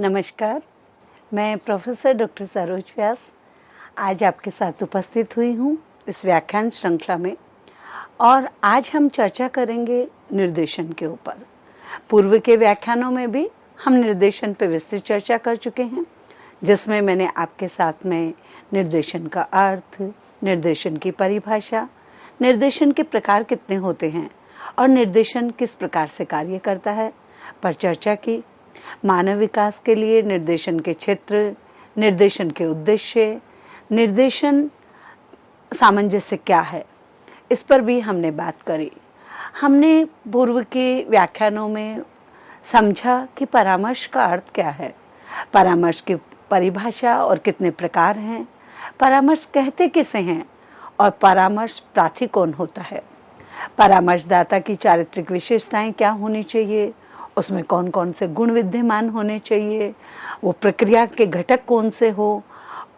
नमस्कार, मैं professor doctor Saroj व्यास आज आपके साथ उपस्थित हुई हूँ इस व्याख्यान श्रृंखला में। और आज हम चर्चा करेंगे निर्देशन के ऊपर। पूर्व के व्याख्यानों में भी हम निर्देशन पर विस्तृत चर्चा कर चुके हैं, जिसमें मैंने आपके साथ में निर्देशन का अर्थ, निर्देशन की परिभाषा, निर्देशन के प्रकार कितने होते हैं और निर्देशन किस प्रकार से कार्य करता है पर चर्चा की। मानव विकास के लिए निर्देशन के क्षेत्र, निर्देशन के उद्देश्य, निर्देशन सामंजस्य क्या है, इस पर भी हमने बात करी। हमने पूर्व के व्याख्यानों में समझा कि परामर्श का अर्थ क्या है, परामर्श की परिभाषा और कितने प्रकार हैं, परामर्श कहते किसे हैं और परामर्श प्रार्थी कौन होता है, परामर्शदाता की चारित्रिक विशेषताएं क्या होनी चाहिए, उसमें कौन कौन से गुण विद्यमान होने चाहिए, वो प्रक्रिया के घटक कौन से हो,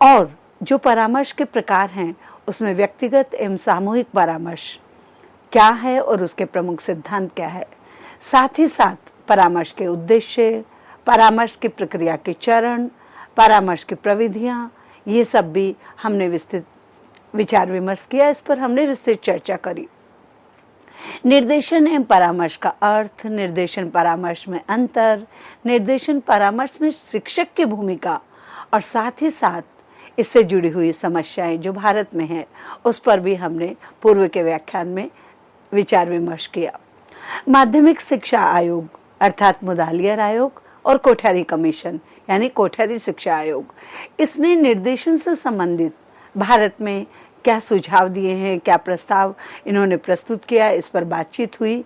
और जो परामर्श के प्रकार हैं उसमें व्यक्तिगत एवं सामूहिक परामर्श क्या है और उसके प्रमुख सिद्धांत क्या है। साथ ही साथ परामर्श के उद्देश्य, परामर्श की प्रक्रिया के चरण, परामर्श की प्रविधियां, ये सब भी हमने विस्तृत विचार विमर्श किया। इस पर हमने विस्तृत चर्चा करी। निर्देशन एवं परामर्श का अर्थ, निर्देशन परामर्श में अंतर, निर्देशन परामर्श में शिक्षक की भूमिका और साथ ही साथ इससे जुड़ी हुई समस्याएं जो भारत में है, उस पर भी हमने पूर्व के व्याख्यान में विचार विमर्श किया। माध्यमिक शिक्षा आयोग अर्थात मुदालियर आयोग और कोठारी कमीशन यानी कोठारी शिक्षा आयोग, इसने निर्देशन से संबंधित भारत में क्या सुझाव दिए हैं, क्या प्रस्ताव इन्होंने प्रस्तुत किया, इस पर बातचीत हुई।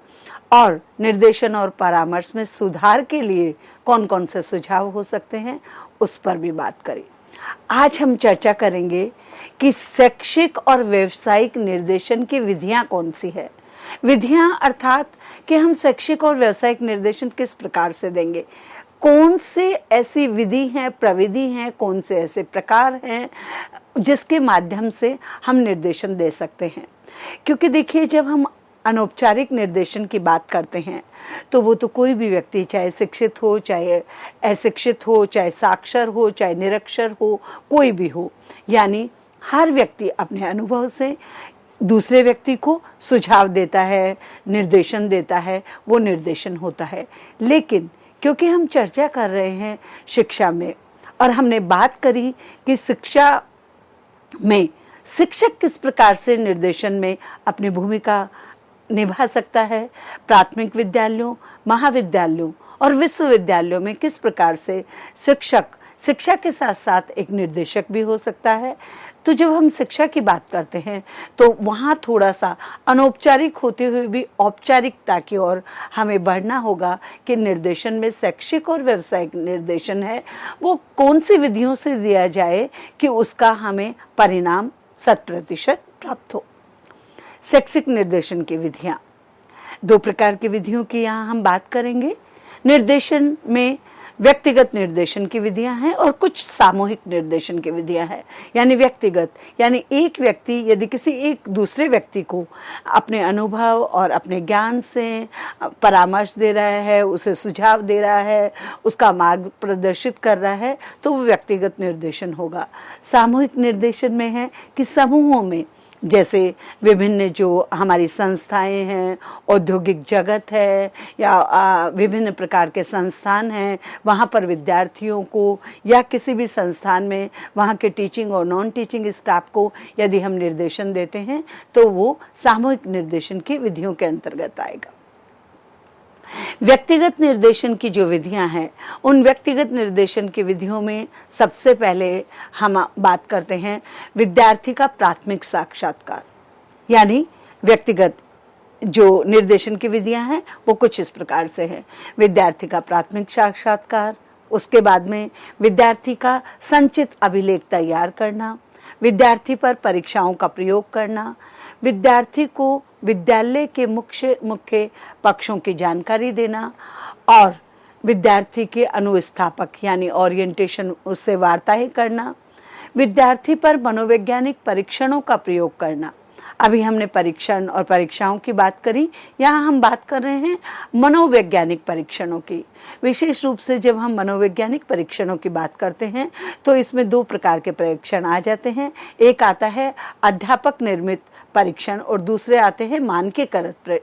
और निर्देशन और परामर्श में सुधार के लिए कौन कौन से सुझाव हो सकते हैं, उस पर भी बात करी। आज हम चर्चा करेंगे कि शैक्षिक और व्यावसायिक निर्देशन की विधियां कौन सी है। विधियां अर्थात कि हम शैक्षिक और व्यावसायिक निर्देशन किस प्रकार से देंगे, कौन से ऐसी विधि हैं, प्रविधि हैं, कौन से ऐसे प्रकार हैं जिसके माध्यम से हम निर्देशन दे सकते हैं। क्योंकि देखिए, जब हम अनौपचारिक निर्देशन की बात करते हैं तो वो तो कोई भी व्यक्ति, चाहे शिक्षित हो, चाहे अशिक्षित हो, चाहे साक्षर हो, चाहे निरक्षर हो, कोई भी हो, यानी हर व्यक्ति अपने अनुभव से दूसरे व्यक्ति को सुझाव देता है, निर्देशन देता है, वो निर्देशन होता है। लेकिन क्योंकि हम चर्चा कर रहे हैं शिक्षा में और हमने बात करी कि शिक्षा में शिक्षक किस प्रकार से निर्देशन में अपनी भूमिका निभा सकता है, प्राथमिक विद्यालयों, महाविद्यालयों और विश्वविद्यालयों में किस प्रकार से शिक्षक शिक्षा के साथ साथ एक निर्देशक भी हो सकता है। तो जब हम शिक्षा की बात करते हैं तो वहाँ थोड़ा सा अनौपचारिक होते हुए भी औपचारिकता की ओर हमें बढ़ना होगा कि निर्देशन में शैक्षिक और व्यावसायिक निर्देशन है वो कौन सी विधियों से दिया जाए कि उसका हमें परिणाम 100% प्राप्त हो। शैक्षिक निर्देशन की विधियां, दो प्रकार की विधियों की यहाँ हम बात करेंगे। निर्देशन में व्यक्तिगत निर्देशन की विधियां हैं और कुछ सामूहिक निर्देशन की विधियां हैं। यानी व्यक्तिगत यानी एक व्यक्ति यदि किसी एक दूसरे व्यक्ति को अपने अनुभव और अपने ज्ञान से परामर्श दे रहा है, उसे सुझाव दे रहा है, उसका मार्ग प्रदर्शित कर रहा है, तो वो व्यक्तिगत निर्देशन होगा। सामूहिक निर्देशन में है कि समूहों में, जैसे विभिन्न जो हमारी संस्थाएं हैं, औद्योगिक जगत है या विभिन्न प्रकार के संस्थान हैं, वहाँ पर विद्यार्थियों को या किसी भी संस्थान में वहाँ के टीचिंग और नॉन टीचिंग स्टाफ को यदि हम निर्देशन देते हैं तो वो सामूहिक निर्देशन की विधियों के अंतर्गत आएगा। व्यक्तिगत निर्देशन की जो विधियां हैं, उन व्यक्तिगत निर्देशन की विधियों में सबसे पहले हम बात करते हैं विद्यार्थी का प्राथमिक साक्षात्कार। यानी व्यक्तिगत जो निर्देशन की विधियां हैं वो कुछ इस प्रकार से है। विद्यार्थी का प्राथमिक साक्षात्कार, उसके बाद में विद्यार्थी का संचित अभिलेख तैयार करना, विद्यार्थी पर परीक्षाओं का प्रयोग करना, विद्यार्थी को विद्यालय के मुख्य पक्षों की जानकारी देना और विद्यार्थी के अनुस्थापक यानी ओरिएंटेशन उससे वार्ताएं करना, विद्यार्थी पर मनोवैज्ञानिक परीक्षणों का प्रयोग करना। अभी हमने परीक्षण और परीक्षाओं की बात करी, यहाँ हम बात कर रहे हैं मनोवैज्ञानिक परीक्षणों की। विशेष रूप से जब हम मनोवैज्ञानिक परीक्षणों की बात करते हैं तो इसमें दो प्रकार के परीक्षण आ जाते हैं। एक आता है अध्यापक निर्मित परीक्षण और दूसरे आते हैं मानकीकृत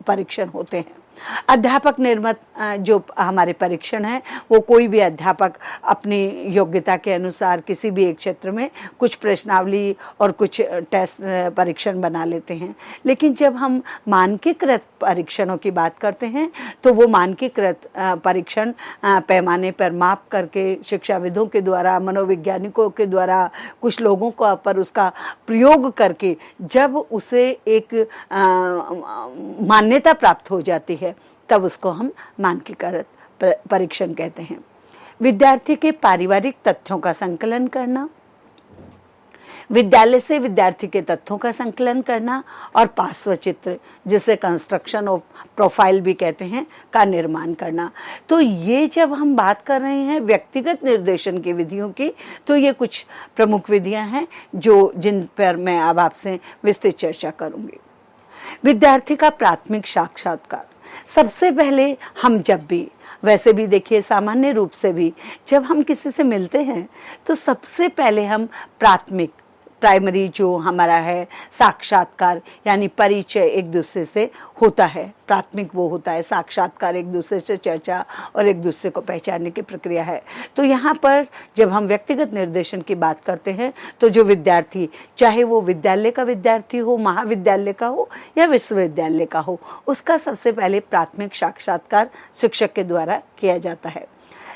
परीक्षण होते हैं। अध्यापक निर्मित जो हमारे परीक्षण है वो कोई भी अध्यापक अपनी योग्यता के अनुसार किसी भी एक क्षेत्र में कुछ प्रश्नावली और कुछ टेस्ट परीक्षण बना लेते हैं। लेकिन जब हम मानकीकृत परीक्षणों की बात करते हैं तो वो मानकीकृत परीक्षण पैमाने पर माप करके शिक्षाविदों के द्वारा, मनोवैज्ञानिकों के द्वारा, कुछ लोगों को पर उसका प्रयोग करके जब उसे एक मान्यता प्राप्त हो जाती है तब उसको हम मानकीकृत परीक्षण कहते हैं। विद्यार्थी के पारिवारिक तथ्यों का संकलन करना, विद्यालय से विद्यार्थी के तथ्यों का संकलन करना और पार्श्व चित्र जिसे कंस्ट्रक्शन ऑफ प्रोफाइल भी कहते हैं का निर्माण करना। तो ये जब हम बात कर रहे हैं व्यक्तिगत निर्देशन की विधियों की, तो ये कुछ प्रमुख विधियां हैं जिन पर मैं अब आपसे विस्तृत चर्चा करूंगी। विद्यार्थी का प्राथमिक साक्षात्कार। सबसे पहले हम जब भी, वैसे भी देखिए सामान्य रूप से भी जब हम किसी से मिलते हैं तो सबसे पहले हम प्राइमरी जो हमारा है साक्षात्कार यानी परिचय एक दूसरे से होता है। प्राथमिक वो होता है, साक्षात्कार एक दूसरे से चर्चा और एक दूसरे को पहचानने की प्रक्रिया है। तो यहाँ पर जब हम व्यक्तिगत निर्देशन की बात करते हैं तो जो विद्यार्थी, चाहे वो विद्यालय का विद्यार्थी हो, महाविद्यालय का हो या विश्वविद्यालय का हो, उसका सबसे पहले प्राथमिक साक्षात्कार शिक्षक के द्वारा किया जाता है।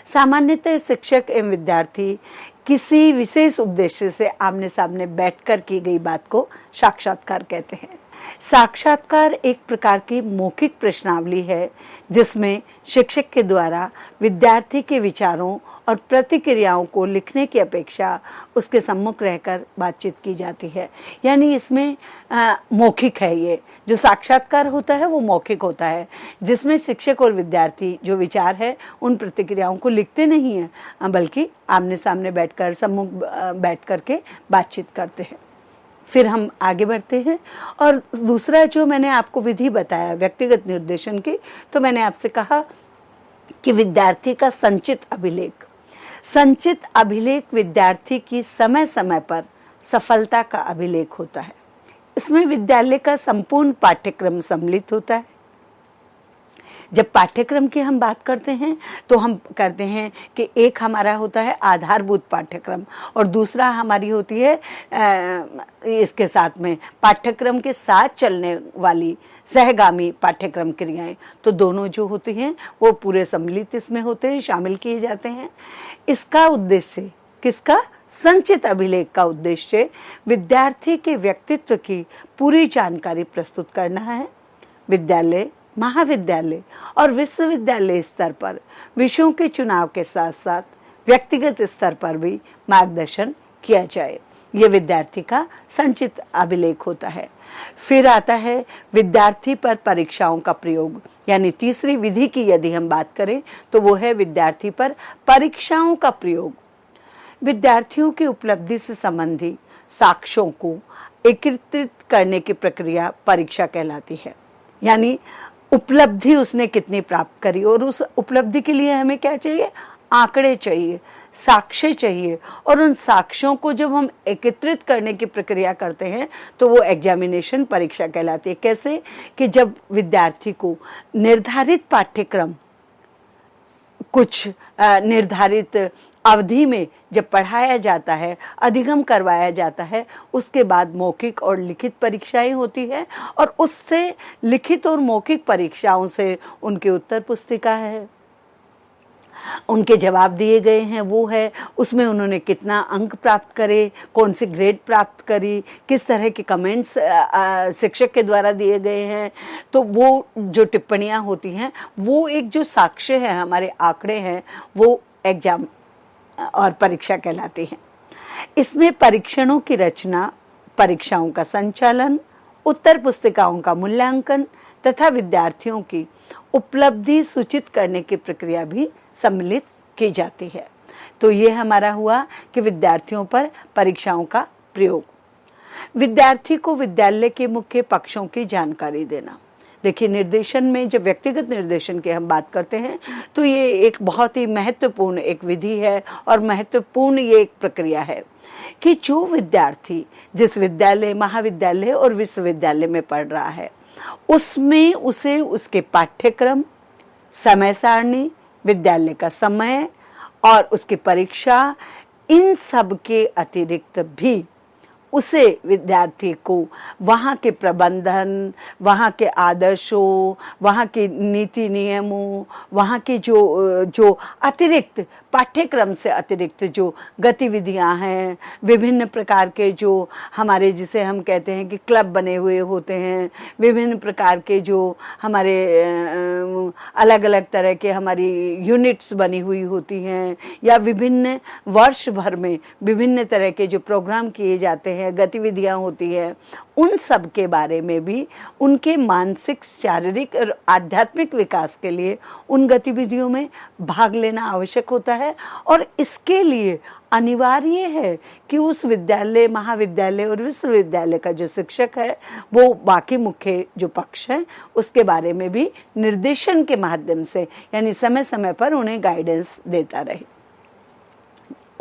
सामान्यतः शिक्षक एवं विद्यार्थी किसी विशेष उद्देश्य से आमने सामने बैठकर की गई बात को साक्षात्कार कहते हैं। साक्षात्कार एक प्रकार की मौखिक प्रश्नावली है जिसमें शिक्षक के द्वारा विद्यार्थी के विचारों और प्रतिक्रियाओं को लिखने की अपेक्षा उसके सम्मुख रहकर बातचीत की जाती है। यानी इसमें मौखिक है, ये जो साक्षात्कार होता है वो मौखिक होता है, जिसमें शिक्षक और विद्यार्थी जो विचार है उन प्रतिक्रियाओं को लिखते नहीं है बल्कि आमने सामने बैठकर सम्मुख बैठ करके बातचीत करते हैं। फिर हम आगे बढ़ते हैं और दूसरा जो मैंने आपको विधि बताया व्यक्तिगत निर्देशन की, तो मैंने आपसे कहा कि विद्यार्थी का संचित अभिलेख। संचित अभिलेख विद्यार्थी की समय समय पर सफलता का अभिलेख होता है। इसमें विद्यालय का संपूर्ण पाठ्यक्रम सम्मिलित होता है। जब पाठ्यक्रम की हम बात करते हैं तो हम करते हैं कि एक हमारा होता है आधारभूत पाठ्यक्रम और दूसरा हमारी होती है इसके साथ में पाठ्यक्रम के साथ चलने वाली सहगामी पाठ्यक्रम क्रियाएं। तो दोनों जो होती हैं वो पूरे सम्मिलित इसमें होते हैं, शामिल किए जाते हैं। इसका उद्देश्य किसका? संचित अभिलेख का उद्देश्य विद्यार्थी के व्यक्तित्व की पूरी जानकारी प्रस्तुत करना है। विद्यालय, महाविद्यालय और विश्वविद्यालय स्तर पर विषयों के चुनाव के साथ साथ व्यक्तिगत स्तर पर भी मार्गदर्शन किया जाए, ये विद्यार्थी का संचित अभिलेख होता है। फिर आता है विद्यार्थी पर परीक्षाओं का प्रयोग, यानी तीसरी विधि की यदि हम बात करें तो वो है विद्यार्थी पर परीक्षाओं का प्रयोग। विद्यार्थियों की उपलब्धि से संबंधी साक्ष्यों को एकत्रित करने की प्रक्रिया परीक्षा कहलाती है। यानी उपलब्धि उसने कितनी प्राप्त करी और उस उपलब्धि के लिए हमें क्या चाहिए? आंकड़े चाहिए, साक्ष्य चाहिए। और उन साक्ष्यों को जब हम एकत्रित करने की प्रक्रिया करते हैं तो वो एग्जामिनेशन परीक्षा कहलाती है। कैसे? कि जब विद्यार्थी को निर्धारित पाठ्यक्रम कुछ निर्धारित अवधि में जब पढ़ाया जाता है, अधिगम करवाया जाता है, उसके बाद मौखिक और लिखित परीक्षाएं होती है और उससे लिखित और मौखिक परीक्षाओं से उनकी उत्तर पुस्तिका है, उनके जवाब दिए गए हैं वो है, उसमें उन्होंने कितना अंक प्राप्त करे, कौन सी ग्रेड प्राप्त करी, किस तरह के कमेंट्स शिक्षक के द्वारा दिए गए हैं। तो वो जो टिप्पणियां होती हैं वो एक जो साक्ष्य है, हमारे आंकड़े हैं, वो एग्जाम और परीक्षा कहलाती है। इसमें परीक्षणों की रचना, परीक्षाओं का संचालन, उत्तर पुस्तिकाओं का मूल्यांकन तथा विद्यार्थियों की उपलब्धि सूचित करने की प्रक्रिया भी सम्मिलित की जाती है। तो ये हमारा हुआ कि विद्यार्थियों पर परीक्षाओं का प्रयोग। विद्यार्थी को विद्यालय के मुख्य पक्षों की जानकारी देना। देखिए, निर्देशन में जब व्यक्तिगत निर्देशन की हम बात करते हैं तो ये एक बहुत ही महत्वपूर्ण एक विधि है और महत्वपूर्ण ये एक प्रक्रिया है कि जो विद्यार्थी जिस विद्यालय, महाविद्यालय और विश्वविद्यालय में पढ़ रहा है उसमें उसे उसके पाठ्यक्रम, समय सारणी, विद्यालय का समय और उसकी परीक्षा, इन सब के अतिरिक्त भी उसे विद्यार्थी को वहाँ के प्रबंधन, वहाँ के आदर्शों, वहाँ के नीति नियमों, वहाँ के जो अतिरिक्त पाठ्यक्रम से अतिरिक्त जो गतिविधियाँ हैं, विभिन्न प्रकार के जो हमारे जिसे हम कहते हैं कि क्लब बने हुए होते हैं, विभिन्न प्रकार के जो हमारे अलग अलग तरह के हमारी यूनिट्स बनी हुई होती हैं, या विभिन्न वर्ष भर में विभिन्न तरह के जो प्रोग्राम किए जाते हैं, गतिविधियां होती है, उन सब के बारे में भी उनके मानसिक, शारीरिक और आध्यात्मिक विकास के लिए उन गतिविधियों में भाग लेना आवश्यक होता है। और इसके लिए अनिवार्य है कि उस विद्यालय, महाविद्यालय और विश्वविद्यालय का जो शिक्षक है वो बाकी मुख्य जो पक्ष है उसके बारे में भी निर्देशन के माध्यम से, यानी समय समय पर उन्हें गाइडेंस देता रहे।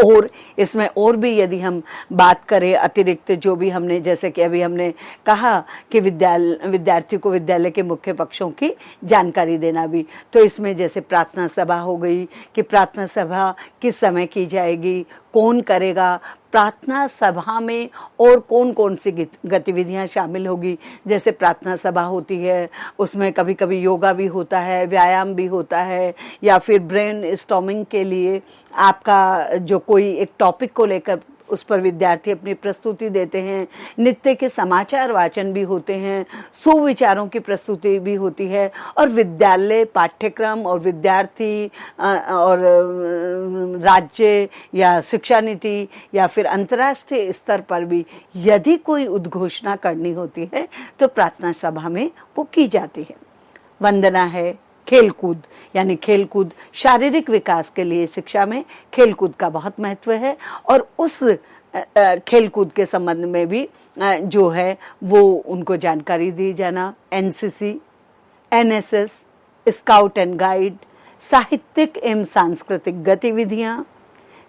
और इसमें और भी यदि हम बात करें अतिरिक्त जो भी हमने, जैसे कि अभी हमने कहा कि विद्यार्थी को विद्यालय के मुख्य पक्षों की जानकारी देना भी, तो इसमें जैसे प्रार्थना सभा हो गई कि प्रार्थना सभा किस समय की जाएगी, कौन करेगा, प्रार्थना सभा में और कौन कौन सी गतिविधियां शामिल होगी। जैसे प्रार्थना सभा होती है उसमें कभी कभी योगा भी होता है, व्यायाम भी होता है, या फिर ब्रेन स्टॉर्मिंग के लिए आपका जो कोई एक टॉपिक को लेकर उस पर विद्यार्थी अपनी प्रस्तुति देते हैं, नित्य के समाचार वाचन भी होते हैं, सुविचारों की प्रस्तुति भी होती है, और विद्यालय पाठ्यक्रम और विद्यार्थी और राज्य या शिक्षा नीति या फिर अंतर्राष्ट्रीय स्तर पर भी यदि कोई उद्घोषणा करनी होती है तो प्रार्थना सभा में वो की जाती है। वंदना है, खेलकूद, यानी खेलकूद शारीरिक विकास के लिए शिक्षा में खेलकूद का बहुत महत्व है, और उस खेलकूद के संबंध में भी जो है वो उनको जानकारी दी जाना। NCC, NSS, scout and guide, साहित्यिक एवं सांस्कृतिक गतिविधियां,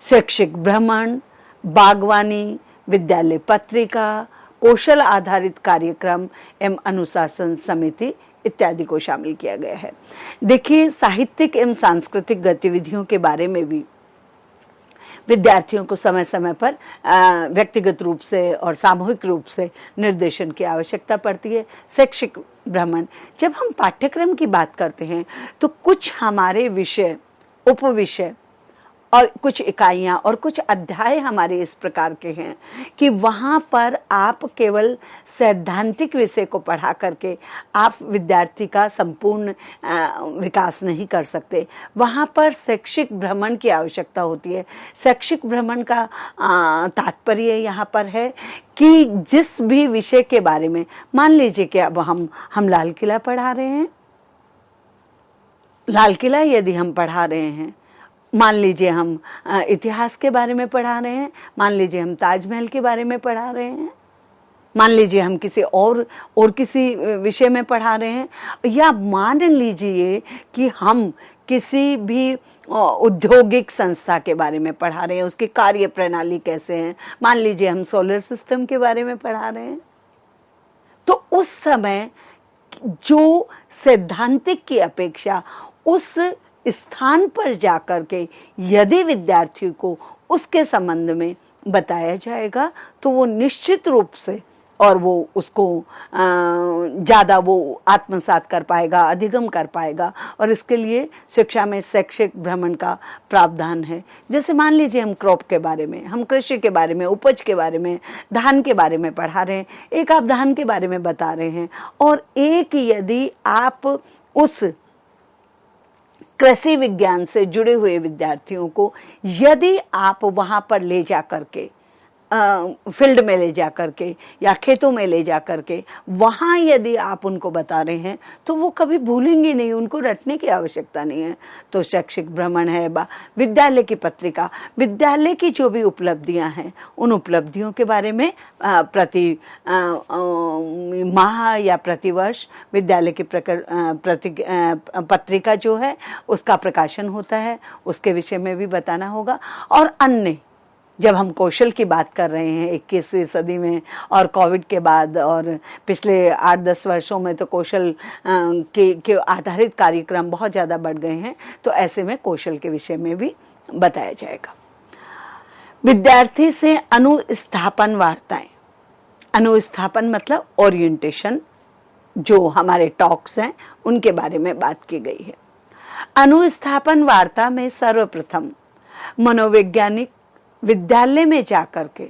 शैक्षिक भ्रमण, बागवानी, विद्यालय पत्रिका, कौशल आधारित कार्यक्रम एवं अनुशासन समिति इत्यादि को शामिल किया गया है। देखिए, साहित्यिक एवं सांस्कृतिक गतिविधियों के बारे में भी विद्यार्थियों को समय समय पर व्यक्तिगत रूप से और सामूहिक रूप से निर्देशन की आवश्यकता पड़ती है। शैक्षिक भ्रमण, जब हम पाठ्यक्रम की बात करते हैं तो कुछ हमारे विषय, उपविषय और कुछ इकाइयां और कुछ अध्याय हमारे इस प्रकार के हैं कि वहां पर आप केवल सैद्धांतिक विषय को पढ़ा करके आप विद्यार्थी का संपूर्ण विकास नहीं कर सकते। वहां पर शैक्षिक भ्रमण की आवश्यकता होती है। शैक्षिक भ्रमण का तात्पर्य यहाँ पर है कि जिस भी विषय के बारे में, मान लीजिए कि अब हम लाल किला पढ़ा रहे हैं, लाल किला यदि हम पढ़ा रहे हैं, मान लीजिए हम इतिहास के बारे में पढ़ा रहे हैं, मान लीजिए हम ताजमहल के बारे में पढ़ा रहे हैं, मान लीजिए हम किसी और किसी विषय में पढ़ा रहे हैं, या मान लीजिए कि हम किसी भी औद्योगिक संस्था के बारे में पढ़ा रहे हैं, उसकी कार्य प्रणाली कैसे हैं, मान लीजिए हम सोलर सिस्टम के बारे में पढ़ा रहे हैं, तो उस समय जो सैद्धांतिक की अपेक्षा उस स्थान पर जाकर के यदि विद्यार्थी को उसके संबंध में बताया जाएगा तो वो निश्चित रूप से और वो उसको ज़्यादा वो आत्मसात कर पाएगा, अधिगम कर पाएगा, और इसके लिए शिक्षा में शैक्षिक भ्रमण का प्रावधान है। जैसे मान लीजिए हम क्रॉप के बारे में, हम कृषि के बारे में, उपज के बारे में, धान के बारे में पढ़ा रहे हैं, एक आप धान के बारे में बता रहे हैं, और एक यदि आप उस कृषि विज्ञान से जुड़े हुए विद्यार्थियों को यदि आप वहां पर ले जा करके फील्ड में ले जा करके या खेतों में ले जा करके वहाँ यदि आप उनको बता रहे हैं तो वो कभी भूलेंगे नहीं, उनको रटने की आवश्यकता नहीं है। तो शैक्षिक भ्रमण है, विद्यालय की पत्रिका, विद्यालय की जो भी उपलब्धियां हैं उन उपलब्धियों के बारे में प्रति माह या प्रति वर्ष विद्यालय की पत्रिका जो है उसका प्रकाशन होता है, उसके विषय में भी बताना होगा। और अन्य, जब हम कौशल की बात कर रहे हैं 21वीं सदी में और कोविड के बाद और पिछले 8-10 वर्षों में तो कौशल के आधारित कार्यक्रम बहुत ज़्यादा बढ़ गए हैं, तो ऐसे में कौशल के विषय में भी बताया जाएगा। विद्यार्थी से अनुस्थापन वार्ताएं, अनुस्थापन मतलब ओरिएंटेशन, जो हमारे टॉक्स हैं उनके बारे में बात की गई है। अनुस्थापन वार्ता में सर्वप्रथम मनोवैज्ञानिक विद्यालय में जाकर के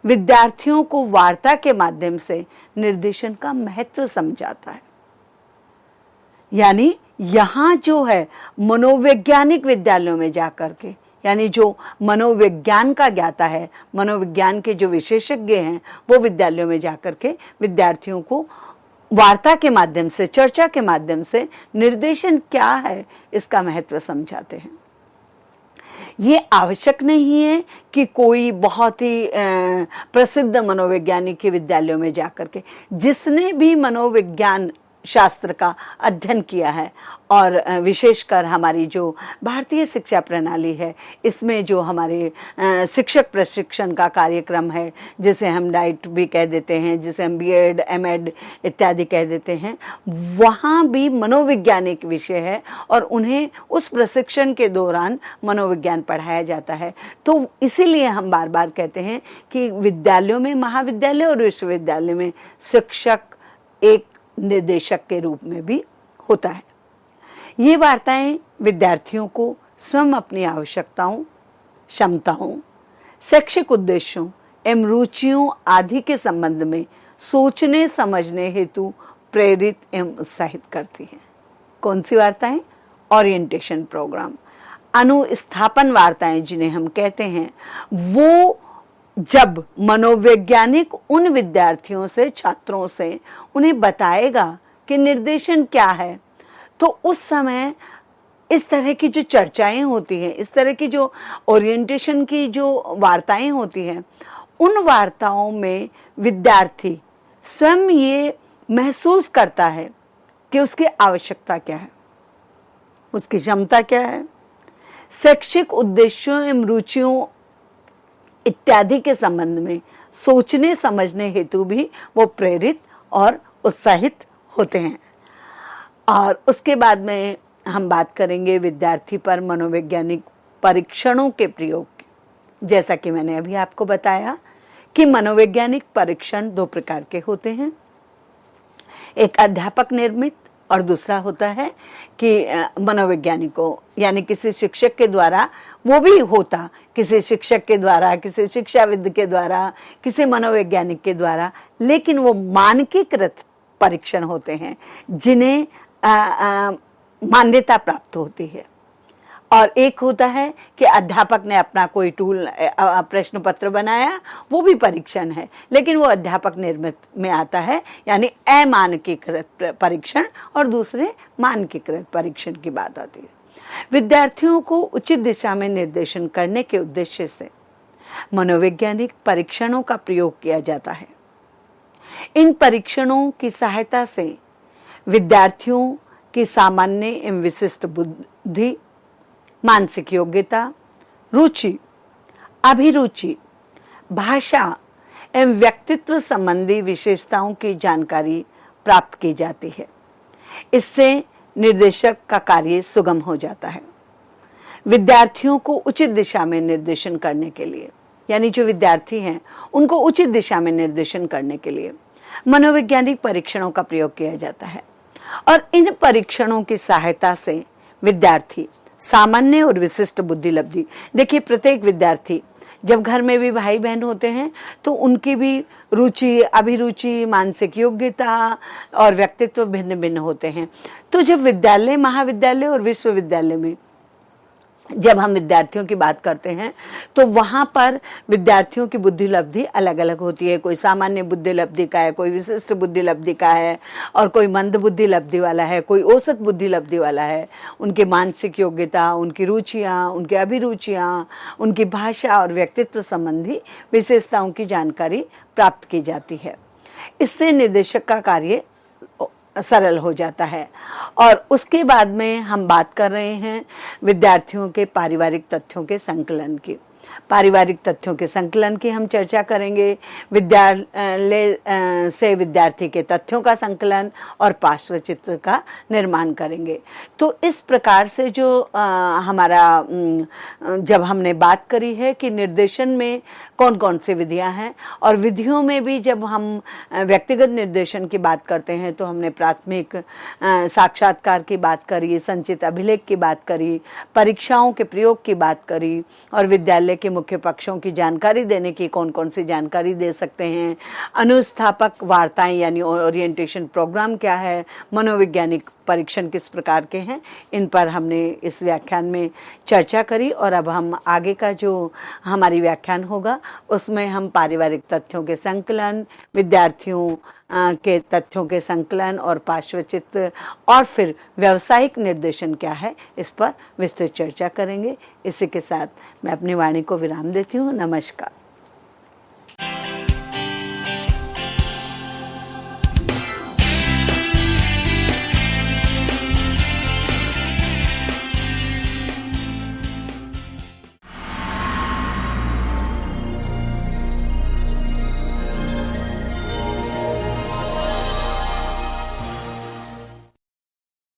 विद्यार्थियों को वार्ता के माध्यम से निर्देशन का महत्व समझाता है। यानी यहाँ जो है मनोवैज्ञानिक विद्यालयों में जाकर के, यानी जो मनोविज्ञान का ज्ञाता है, मनोविज्ञान के जो विशेषज्ञ हैं, वो विद्यालयों में जाकर के विद्यार्थियों को वार्ता के माध्यम से, चर्चा के माध्यम से निर्देशन क्या है इसका महत्व समझाते हैं। ये आवश्यक नहीं है कि कोई बहुत ही प्रसिद्ध मनोवैज्ञानिक के विद्यालयों में जाकर के, जिसने भी मनोविज्ञान शास्त्र का अध्ययन किया है और विशेषकर हमारी जो भारतीय शिक्षा प्रणाली है, इसमें जो हमारे शिक्षक प्रशिक्षण का कार्यक्रम है, जिसे हम डाइट भी कह देते हैं, जिसे हम बीएड एमएड इत्यादि कह देते हैं, वहाँ भी मनोवैज्ञानिक विषय है और उन्हें उस प्रशिक्षण के दौरान मनोविज्ञान पढ़ाया जाता है। तो इसीलिए हम बार बार कहते हैं कि विद्यालयों में, महाविद्यालय और विश्वविद्यालय में शिक्षक एक निर्देशक के रूप में भी होता है। ये वार्ताएं विद्यार्थियों को स्वयं अपनी आवश्यकताओं, क्षमताओं, शैक्षिक उद्देश्यों एवं रुचियों आदि के संबंध में सोचने समझने हेतु प्रेरित एवं उत्साहित करती हैं। कौन सी वार्ताएं? ओरिएंटेशन प्रोग्राम, अनुस्थापन वार्ताएं जिन्हें हम कहते हैं, वो जब मनोवैज्ञानिक उन विद्यार्थियों से, छात्रों से उन्हें बताएगा कि निर्देशन क्या है, तो उस समय इस तरह की जो चर्चाएं होती हैं, इस तरह की जो ओरिएंटेशन की जो वार्ताएं होती हैं, उन वार्ताओं में विद्यार्थी स्वयं ये महसूस करता है कि उसकी आवश्यकता क्या है, उसकी क्षमता क्या है, शैक्षिक उद्देश्यों एवं रुचियों इत्यादि के संबंध में सोचने समझने हेतु भी वो प्रेरित और उत्साहित होते हैं। और उसके बाद में हम बात करेंगे विद्यार्थी पर मनोवैज्ञानिक परीक्षणों के प्रयोग की। जैसा कि मैंने अभी आपको बताया कि मनोवैज्ञानिक परीक्षण 2 प्रकार के होते हैं, एक अध्यापक निर्मित और दूसरा होता है कि मनोवैज्ञानिकों यानी किसी शिक्षक के द्वारा, वो भी होता किसी शिक्षक के द्वारा, किसी शिक्षाविद के द्वारा, किसी मनोवैज्ञानिक के द्वारा, लेकिन वो मानकीकृत परीक्षण होते हैं जिन्हें मान्यता प्राप्त होती है। और एक होता है कि अध्यापक ने अपना कोई टूल, प्रश्न पत्र बनाया, वो भी परीक्षण है, लेकिन वो अध्यापक निर्मित में आता है, यानी अमानकीकृत परीक्षण, और दूसरे मानकीकृत परीक्षण की बात आती है। विद्यार्थियों को उचित दिशा में निर्देशन करने के उद्देश्य से मनोवैज्ञानिक परीक्षणों का प्रयोग किया जाता है। इन परीक्षणों की सहायता से विद्यार्थियों की सामान्य एवं विशिष्ट बुद्धि, मानसिक योग्यता, रुचि, अभिरुचि, भाषा एवं व्यक्तित्व संबंधी विशेषताओं की जानकारी प्राप्त की जाती है। इससे निर्देशक का कार्य सुगम हो जाता है। विद्यार्थियों को उचित दिशा में निर्देशन करने के लिए, यानी जो विद्यार्थी हैं उनको उचित दिशा में निर्देशन करने के लिए मनोवैज्ञानिक परीक्षणों का प्रयोग किया जाता है। और इन परीक्षणों की सहायता से विद्यार्थी सामान्य और विशिष्ट बुद्धि लब्धि, देखिए प्रत्येक विद्यार्थी, जब घर में भी भाई बहन होते हैं तो उनकी भी रुचि, अभिरुचि, मानसिक योग्यता और व्यक्तित्व भिन्न भिन्न होते हैं। तो जब विद्यालय, महाविद्यालय और विश्वविद्यालय में जब हम विद्यार्थियों की बात करते हैं तो वहां पर विद्यार्थियों की बुद्धि लब्धि अलग अलग होती है। कोई सामान्य बुद्धि लब्धि का है, कोई विशिष्ट बुद्धि लब्धि का है, और कोई मंद बुद्धि लब्धि वाला है, कोई औसत बुद्धि लब्धि वाला है। उनकी मानसिक योग्यता, उनकी रुचियां, उनकी अभिरुचियां, उनकी भाषा और व्यक्तित्व संबंधी विशेषताओं की जानकारी प्राप्त की जाती है। इससे निर्देशक का कार्य सरल हो जाता है। और उसके बाद में हम बात कर रहे हैं विद्यार्थियों के पारिवारिक तथ्यों के संकलन की। पारिवारिक तथ्यों के संकलन की हम चर्चा करेंगे। विद्यालय से विद्यार्थी के तथ्यों का संकलन और पार्श्व चित्र का निर्माण करेंगे। तो इस प्रकार से जो हमारा जब हमने बात करी है कि निर्देशन में कौन कौन सी विधियां हैं, और विधियों में भी जब हम व्यक्तिगत निर्देशन की बात करते हैं तो हमने प्राथमिक साक्षात्कार की बात करी, संचित अभिलेख की बात करी, परीक्षाओं के प्रयोग की बात करी, और विद्यालय के मुख्य पक्षों की जानकारी देने की कौन कौन सी जानकारी दे सकते हैं, अनुस्थापक वार्ताएं यानी ओरिएंटेशन प्रोग्राम क्या है, मनोवैज्ञानिक परीक्षण किस प्रकार के हैं, इन पर हमने इस व्याख्यान में चर्चा करी। और अब हम आगे का जो हमारी व्याख्यान होगा उसमें हम पारिवारिक तथ्यों के संकलन, विद्यार्थियों के तथ्यों के संकलन और पार्श्वचित्र, और फिर व्यावसायिक निर्देशन क्या है, इस पर विस्तृत चर्चा करेंगे। इसी के साथ मैं अपनी वाणी को विराम देती हूँ। नमस्कार।